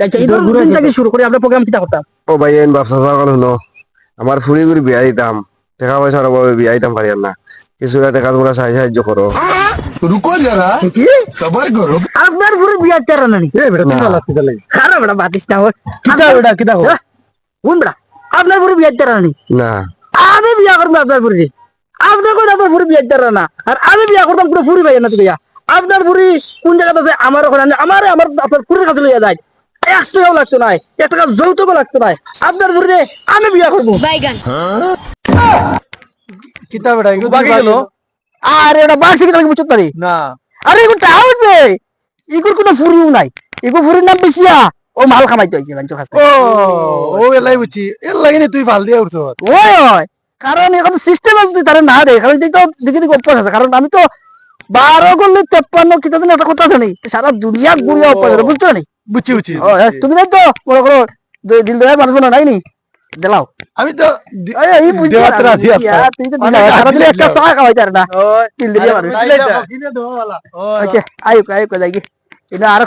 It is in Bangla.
আচ্ছা ঈদের দিন থেকে শুরু করি আমরা প্রোগ্রাম কিটা করতাম। ও ভাই এন ব্যবসা সকল হলো আমার ফুড়ি গুড়ি বিয়া দিতাম টাকা পয়সার অভাবে বিয়া দিতাম পারি না কিছু টাকা তোমরা সাহায্য করো। रुको जरा কি सबर करो। আপনার পুরো বিয়া চারা নানি এ বেটা তুই না। ভালো লাগতে লাগে খারাপ বেটা বাতিস না ওর কিটা বেটা কিটা হো কোন বেটা আপনার পুরো বিয়া চারা নানি না আমি বিয়া করবো আপনার পুরি আপনি কোন আপনার পুরো বিয়া চারা না আর আমি বিয়া করতাম পুরো পুরি ভাই না তুই আপনার পুরি কোন জায়গাতে আছে আমার ওখানে আমার আমার আপনার পুরীর কাছে লইয়া যায় 1 টাকাও লাগতো না 1 টাকা যৌতুকও লাগতো না আপনার পুরি আমি বিয়া করবো বাইগান কিটা বেটা এগুলো বাকি গেল আর এটা বাক্সি কি বুঝতে পারি না আরে এগুলো টাউন রে এগুলো কোনো ফুরিও নাই এগুলো ফুরির নাম বেশিয়া ও মাল কামাইতে হইছে বাঞ্চো কাছে ও ও এলাই বুঝছি এর লাগে নি তুই ভাল দিয়া উঠছ ওই ওই কারণ এখন সিস্টেম আছে তারা না দেয় কারণ এই তো দিকে দিকে অভ্যাস আছে কারণ আমি তো 12 করলে 53 কিতা দিন একটা কথা জানি সারা দুনিয়া ঘুরে অভ্যাস আছে বুঝছো নি বুঝছি বুঝছি ও তুমি তাই তো মনে করো দিল দেয় মানুষ না নাই নি দিলাও আমি তো এই বুঝছি দেওয়াতে রাজি আছি। তুমি তো দিলাও সারা দিন একটা চা খাওয়াইতে আর না দিল দিয়ে মানুষ কিনে দেওয়া वाला আচ্ছা আয়ুক আয়ুক যাই কি এটা আর